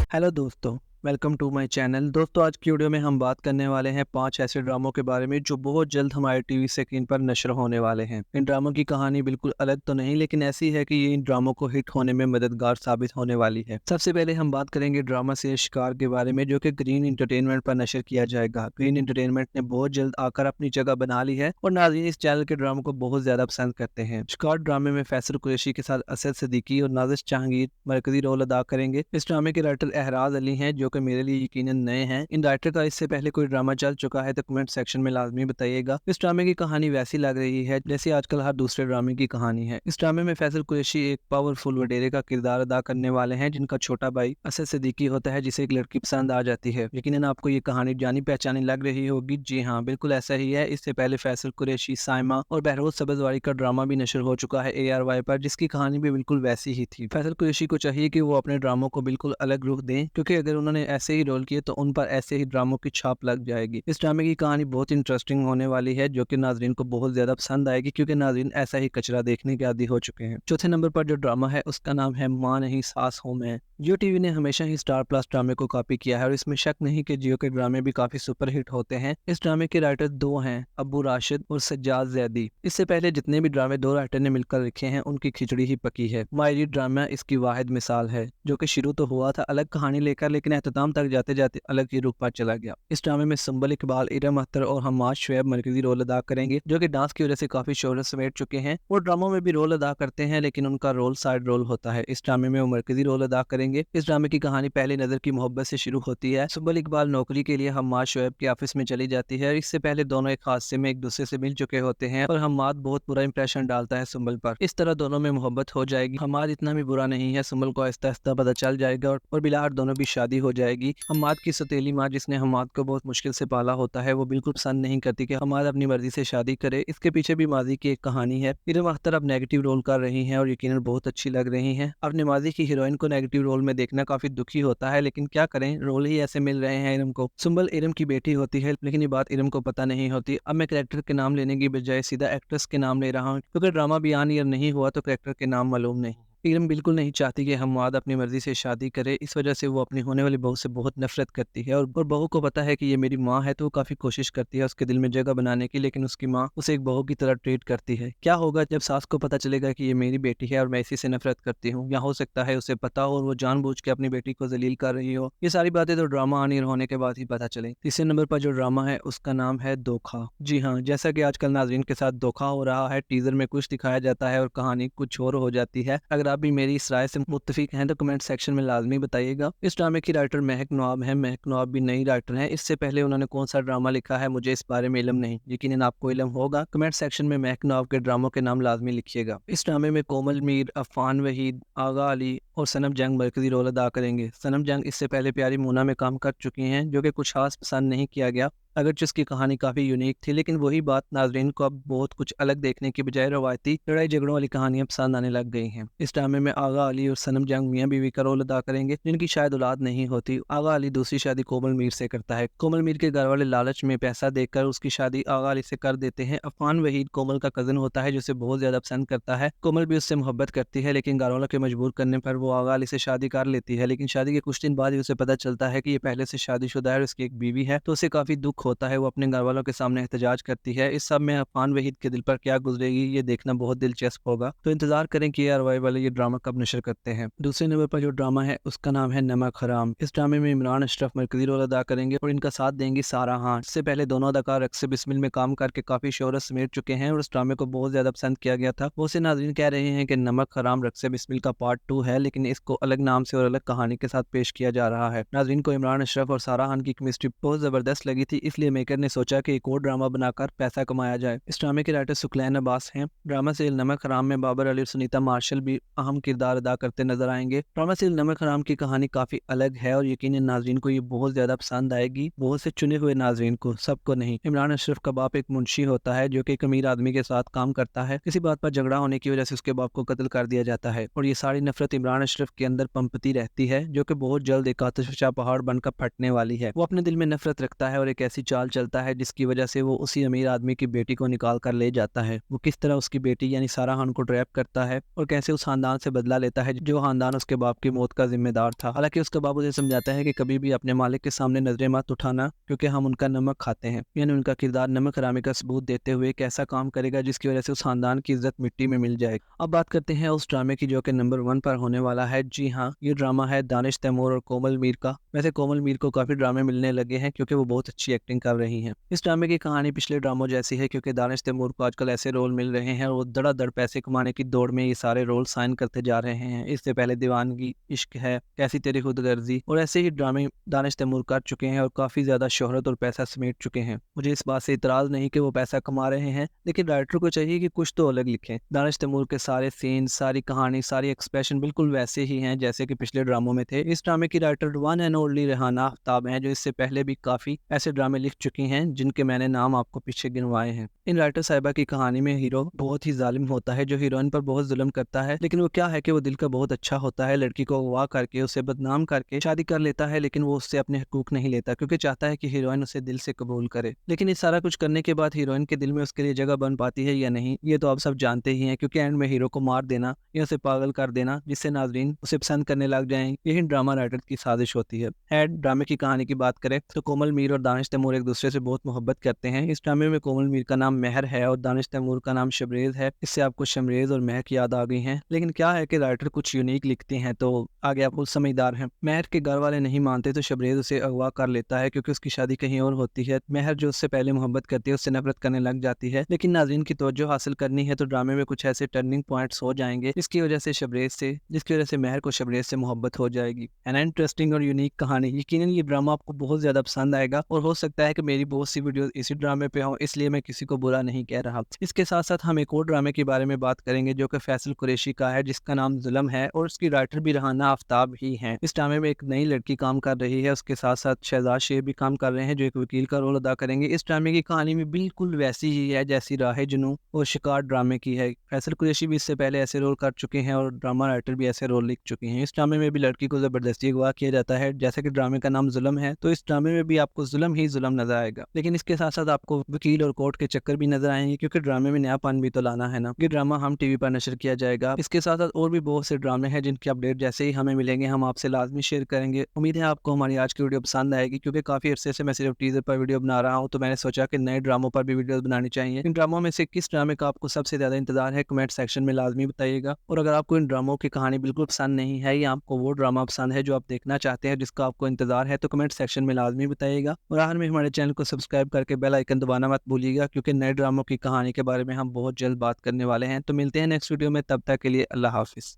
Hello दोस्तों, welcome to my channel. दोस्तों, आज की वीडियो में हम बात करने वाले हैं 5 ऐसे ड्रामों के बारे में जो बहुत जल्द हमारे टीवी स्क्रीन पर नशर होने वाले हैं। इन ड्रामों की कहानी बिल्कुल अलग तो नहीं, लेकिन ऐसी है कि ये इन ड्रामों को हिट होने में मददगार साबित होने वाली है। सबसे पहले हम बात करेंगे ड्रामा से शिकार के बारे में, जो कि ग्रीन एंटरटेनमेंट पर नशर किया जाएगा। ग्रीन एंटरटेनमेंट ने बहुत जल्द आकर अपनी जगह बना ली है और नाज़रीन इस चैनल के ड्रामों को बहुत ज्यादा पसंद करते हैं। शिकार ड्रामे में फैसल कुरैशी के साथ असद सिद्दीकी और नाजिश जहांगीर मरकजी रोल अदा करेंगे। इस ड्रामे के राइटर एहराज अली हैं, जो कि मेरे लिए यकीनन नए हैं। इन राइटर का इससे पहले कोई ड्रामा चल चुका है तो कमेंट सेक्शन में लाजमी बताइएगा। इस ड्रामे की कहानी वैसी लग रही है जैसे आजकल हर दूसरे ड्रामे की कहानी है। इस ड्रामे में फैसल कुरैशी एक पावरफुल वडेरे का किरदार अदा करने वाले हैं, जिनका छोटा भाई असद सिद्दीकी होता है, जिसे एक लड़की पसंद आ जाती है। यकीनन आपको ये कहानी जानी पहचानी लग रही होगी। जी हाँ, बिल्कुल ऐसा ही है। इससे पहले फैसल कुरैशी, साइमा और बहरोज सब्जवारी का ड्रामा भी नशर हो चुका है ARY पर, जिसकी कहानी भी बिल्कुल वैसी ही थी। फैसल कुरैशी को चाहिए कि वो अपने ड्रामों को बिल्कुल अलग रुख दें, क्योंकि अगर उन्होंने ऐसे ही रोल किए तो उन पर ऐसे ही ड्रामों की छाप लग जाएगी। इस ड्रामे की कहानी बहुत इंटरेस्टिंग होने वाली है, जो कि नाजरीन को बहुत ज्यादा पसंद आएगी, क्योंकि नाजरीन ऐसा ही कचरा देखने के आदी हो चुके हैं। चौथे नंबर पर जो ड्रामा है उसका नाम है माँ नहीं सास हूं मैं। जियो टीवी ने हमेशा ही स्टार प्लस ड्रामे को कॉपी किया है और इसमें शक नहीं कि जियो के ड्रामे भी काफी सुपरहिट होते हैं। इस ड्रामे के राइटर दो हैं, अबू राशिद और सज्जाद जैदी। इससे पहले जितने भी ड्रामे दो राइटर ने मिलकर लिखे हैं उनकी खिचड़ी ही पकी है। मायरी ड्रामा इसकी वाहिद मिसाल है, जो कि शुरू तो हुआ था अलग कहानी लेकर, लेकिन एहतमाम तक जाते जाते अलग ही रुख पर चला गया। इस ड्रामे में सुंबल इकबाल, इरम अख्तर और हम्माद शुएब मरकजी रोल अदा करेंगे, जो कि डांस की वजह से काफी शोहरत समेट चुके हैं। वो ड्रामों में भी रोल अदा करते हैं, लेकिन उनका रोल साइड रोल होता है। इस ड्रामे में वो मरकजी रोल अदा करेंगे। इस ड्रामे की कहानी पहली नजर की मोहब्बत से शुरू होती है। सुंबल इकबाल नौकरी के लिए हम्माद शुएब के ऑफिस में चली जाती है। इससे पहले दोनों एक हादसे में एक दूसरे से मिल चुके होते हैं और हम्माद बहुत बुरा इंप्रेशन डालता है सुंबल पर। इस तरह दोनों में मोहब्बत हो जाएगी। हम्माद इतना भी बुरा नहीं है, सुंबल को आहिस्ता आहिस्ता पता चल जाएगा और बिलार दोनों भी शादी हो जाएगी। हम्माद की सौतेली माँ, जिसने हम्माद को बहुत मुश्किल से पाला होता है, वो बिल्कुल पसंद नहीं करती कि हम्माद अपनी मर्जी से शादी करे। इसके पीछे भी माजी की एक कहानी है। इरम अख्तर अब नेगेटिव रोल कर रही हैं और यकीनन बहुत अच्छी लग रही हैं। अपने माजी की हीरोइन को नेगेटिव रोल में देखना काफी दुखी होता है, लेकिन क्या करें, रोल ही ऐसे मिल रहे हैं इरम को। सुंबल इरम की बेटी होती है, लेकिन ये बात इरम को पता नहीं होती। अब मैं कैरेक्टर के नाम लेने की बजाय सीधा एक्ट्रेस के नाम ले रहा हूँ, क्योंकि ड्रामा भी ऑन ईयर नहीं हुआ तो कैरेक्टर के नाम मालूम नहीं। इरम बिल्कुल नहीं चाहती कि हम्माद अपनी मर्जी से शादी करे। इस वजह से वो अपनी होने वाली बहू से बहुत नफरत करती है और बहू को पता है कि ये मेरी माँ है, तो वो काफी कोशिश करती है उसके दिल में जगह बनाने की, लेकिन उसकी माँ उसे एक बहू की तरह ट्रीट करती है। क्या होगा जब सास को पता चलेगा कि ये मेरी बेटी है और मैं इसी से नफरत करती हूँ, या हो सकता है उसे पता हो और वो जानबूझ के अपनी बेटी को जलील कर रही हो। ये सारी बातें तो ड्रामा ऑन ईयर होने के बाद ही पता चले। तीसरे नंबर पर जो ड्रामा है उसका नाम है धोखा। जी हाँ, जैसा कि आजकल नाजरीन के साथ धोखा हो रहा है, टीजर में कुछ दिखाया जाता है और कहानी कुछ और हो जाती है। अगर आप भी मेरी इस राय से मुत्तफिक हैं तो कमेंट सेक्शन में लाजमी बताइएगा। इस ड्रामे की राइटर महक नवाब है। महक नवाब भी नई राइटर हैं। इससे पहले उन्होंने कौन सा ड्रामा लिखा है मुझे इस बारे में इल्म नहीं, यकीनन आपको इल्म होगा। कमेंट सेक्शन में महक नवाब के ड्रामों के नाम लाजमी लिखिएगा। इस ड्रामे में कोमल मीर, अफान वहीद, आगा अली और सनम जंग मरकजी रोल अदा करेंगे। सनम जंग इससे पहले प्यारी मूना में काम कर चुकी हैं, जो कि कुछ खास पसंद नहीं किया गया, अगरचे उसकी कहानी काफी यूनिक थी। लेकिन वही बात, नाजरीन को अब बहुत कुछ अलग देखने की बजाय रवायती लड़ाई झगड़ों वाली कहानियां पसंद आने लग गई हैं। इस ड्रामे में आगा अली और सनम जंग मियां बीवी का रोल अदा करेंगे, जिनकी शायद औलाद नहीं होती। आगा अली दूसरी शादी कोमल मीर से करता है। कोमल मीर के घर वाले लालच में पैसा देकर उसकी शादी आगा अली से कर देते हैं। अफान वहीद कोमल का कजन होता है, जिसे बहुत ज्यादा पसंद करता है। कोमल भी उससे मोहब्बत करती है, लेकिन घर वालों के मजबूर करने पर वो आगा अली से शादी कर लेती है। लेकिन शादी के कुछ दिन बाद ही उसे पता चलता है कि ये पहले से शादीशुदा है और उसकी एक बीवी है, तो उसे काफी दुख होता है। वो अपने घर वालों के सामने एहतजाज करती है। इस सब में अफान वहीद के दिल पर क्या गुजरेगी, ये देखना बहुत दिलचस्प होगा। तो इंतजार करें कि ARY वाले ये ड्रामा कब नशर करते हैं। दूसरे नंबर पर जो ड्रामा है उसका नाम है नमक हराम। इस ड्रामे में इमरान अशरफ मरकजी रोल अदा करेंगे और इनका साथ देंगी सारा खान। इससे पहले दोनों अदाकार रक्स बिस्मिल में काम करके काफी शोहरत समेट चुके हैं और इस ड्रामे को बहुत ज्यादा पसंद किया गया था। बहुत से नाज़रीन कह रहे हैं कि नमक हराम रक्स बिस्मिल का पार्ट 2 है, लेकिन इसको अलग नाम से और अलग कहानी के साथ पेश किया जा रहा है। नाज़रीन को इमरान अशरफ और सारा खान की केमिस्ट्री बहुत जबरदस्त लगी थी, इसलिए मेकर ने सोचा कि एक और ड्रामा बनाकर पैसा कमाया जाए। इस ड्रामे के राइटर सुकलैन अब्बास हैं। ड्रामा सीरियल नमक हराम में बाबर अली और सुनीता मार्शल भी अहम किरदार अदा करते नजर आएंगे। ड्रामा सीरियल नमक हराम की कहानी काफी अलग है और यकीनन नाजरीन को ये बहुत ज्यादा पसंद आएगी। बहुत से चुने हुए नाजरीन को, सबको नहीं। इमरान अशरफ का बाप एक मुंशी होता है, जो कि एक अमीर आदमी के साथ काम करता है। किसी बात पर झगड़ा होने की वजह से उसके बाप को कत्ल कर दिया जाता है और ये सारी नफरत इमरान अशरफ के अंदर पंपती रहती है, जो कि बहुत जल्द एक आतिशफशा पहाड़ बनकर फटने वाली है। वो अपने दिल में नफरत रखता है और एक ऐसी सी चाल चलता है जिसकी वजह से वो उसी अमीर आदमी की बेटी को निकाल कर ले जाता है। वो किस तरह उसकी बेटी यानी सारा खान को ट्रैप करता है और कैसे उस खानदान से बदला लेता है जो खानदान उसके बाप की मौत का जिम्मेदार था। हालांकि उसका बाप उसे समझाता है कि कभी भी अपने मालिक के सामने नजरें मत उठाना क्योंकि हम उनका नमक खाते हैं, यानी उनका किरदार नमक हरामी का सबूत देते हुए एक ऐसा काम करेगा जिसकी वजह से उस खानदान की इज्जत मिट्टी में मिल जाएगी। अब बात करते हैं उस ड्रामे की जो कि नंबर 1 पर होने वाला है। जी हाँ, ये ड्रामा है दानिश तैमूर और कोमल मीर का। वैसे कोमल मीर को काफी ड्रामे मिलने लगे हैं क्योंकि वो बहुत अच्छी एक्टिंग कर रही हैं। इस ड्रामे की कहानी पिछले ड्रामों जैसी है क्योंकि दानिश तैमूर को आजकल ऐसे रोल मिल रहे हैं और वो धड़ाधड़ पैसे कमाने की दौड़ में ये सारे रोल साइन करते जा रहे हैं। इससे पहले दीवानगी, इश्क है, कैसी तेरी खुदगर्जी और ऐसे ही ड्रामे दानिश तैमूर कर चुके हैं और काफी ज्यादा शोहरत और पैसा समेट चुके हैं। मुझे इस बात से इतराज नहीं कि वो पैसा कमा रहे हैं, लेकिन राइटर को चाहिए कि कुछ तो अलग लिखें। दानिश तैमूर के सारे सीन, सारी कहानी, सारी एक्सप्रेशन बिल्कुल वैसे ही हैं जैसे कि पिछले ड्रामों में थे। इस ड्रामे की writer one and only Rehana Aftab हैं जो इससे पहले भी काफी ऐसे ड्रामे लिख चुकी हैं जिनके मैंने नाम आपको पीछे गिनवाए हैं। इन राइटर साहिबा की कहानी में हीरो बहुत ही जालिम होता है जो हीरोइन पर बहुत जुल्म करता है, लेकिन वो क्या है कि वो दिल का बहुत अच्छा होता है। लड़की को अगवा करके उसे बदनाम करके शादी कर लेता है, लेकिन वो उससे अपने हकूक नहीं लेता क्योंकि चाहता है कि हीरोइन उसे दिल से कबूल करे। लेकिन ये सारा कुछ करने के बाद हीरोइन के दिल में उसके लिए जगह बन पाती है या नहीं, ये तो आप सब जानते ही हैं क्योंकि एंड में हीरो को मार देना या उसे पागल कर देना जिससे नाजरीन उसे पसंद करने लग जाएं, यही ड्रामा राइटर की साजिश होती है। ड्रामे की कहानी की बात करें तो कोमल मीर और दानिश तैमूर एक दूसरे से बहुत मोहब्बत करते हैं। इस ड्रामे में कोमल मीर का नाम मेहर है और दानिश तैमूर का नाम शबरेज है। इससे आपको शमरेज और महक याद आ गई हैं, लेकिन क्या है कि राइटर कुछ यूनिक लिखते हैं तो आगे आप समझदार हैं। मेहर के घर वाले नहीं मानते तो शबरेज उसे अगवा कर लेता है क्योंकि उसकी शादी कहीं और होती है। मेहर जो उससे पहले मोहब्बत करती है उससे नफरत करने लग जाती है, लेकिन नाज़रीन की तवज्जो हासिल करनी है तो ड्रामे में कुछ ऐसे टर्निंग पॉइंट्स हो जाएंगे जिसकी वजह से मेहर को शबरेज से मोहब्बत हो जाएगी। एन इंटरेस्टिंग और यूनिक कहानी, यकीनन ये ड्रामा आपको बहुत ज्यादा पसंद आएगा और हो सकता है कि मेरी बहुत सी वीडियो इसी ड्रामे पे हो, इसलिए मैं किसी को बुरा नहीं कह रहा। इसके साथ साथ हम एक और ड्रामे के बारे में बात करेंगे जो कि फैसल कुरैशी का है जिसका नाम जुल्म है और उसकी राइटर भी रेहाना आफ्ताब ही हैं। इस ड्रामे में एक नई लड़की काम कर रही है, उसके साथ साथ शहजाद शेख भी काम कर रहे हैं जो एक वकील का रोल अदा करेंगे। इस ड्रामे की कहानी में बिल्कुल वैसी ही है जैसी राह जुनून और शिकार ड्रामे की है। फैसल कुरैशी भी इससे पहले ऐसे रोल कर चुके हैं और ड्रामा राइटर भी ऐसे रोल लिख चुके हैं। इस ड्रामे में भी लड़की को जबरदस्ती अगवा किया जाता है। जैसे कि ड्रामे का नाम जुल्म है तो इस ड्रामे में भी आपको जुल्म ही जुल्म नजर आएगा, लेकिन इसके साथ साथ आपको वकील और कोर्ट के चक्कर भी नजर आएंगे क्योंकि ड्रामे में नयापन भी तो लाना है ना। ये ड्रामा हम टीवी पर नशर किया जाएगा। इसके साथ साथ और भी बहुत से ड्रामे हैं जिनकी अपडेट जैसे ही हमें मिलेंगे हम आपसे लाजमी शेयर करेंगे। उम्मीद है आपको हमारी आज की वीडियो पसंद आएगी क्योंकि काफी अरसे से मैं सिर्फ टीजर पर वीडियो बना रहा हूँ, तो मैंने सोचा कि नए ड्रामों पर भी वीडियो बनानी चाहिए। इन ड्रामों में से किस ड्रामे का आपको सबसे ज्यादा इंतजार है कमेंट सेक्शन में लाजमी बताइएगा। और अगर आपको इन ड्रामों की कहानी बिल्कुल पसंद नहीं है या आपको वो ड्रामा पसंद है जो आप देखना चाहते हैं जिसका आपको इंतजार है तो कमेंट सेक्शन में लाजमी बताइएगा। और आखिर में हमारे चैनल को सब्सक्राइब करके बेल आइकन दबाना मत भूलिएगा क्योंकि नए ड्रामों की कहानी के बारे में हम बहुत जल्द बात करने वाले हैं। तो मिलते हैं नेक्स्ट वीडियो में, तब तक के लिए अल्लाह हाफिज।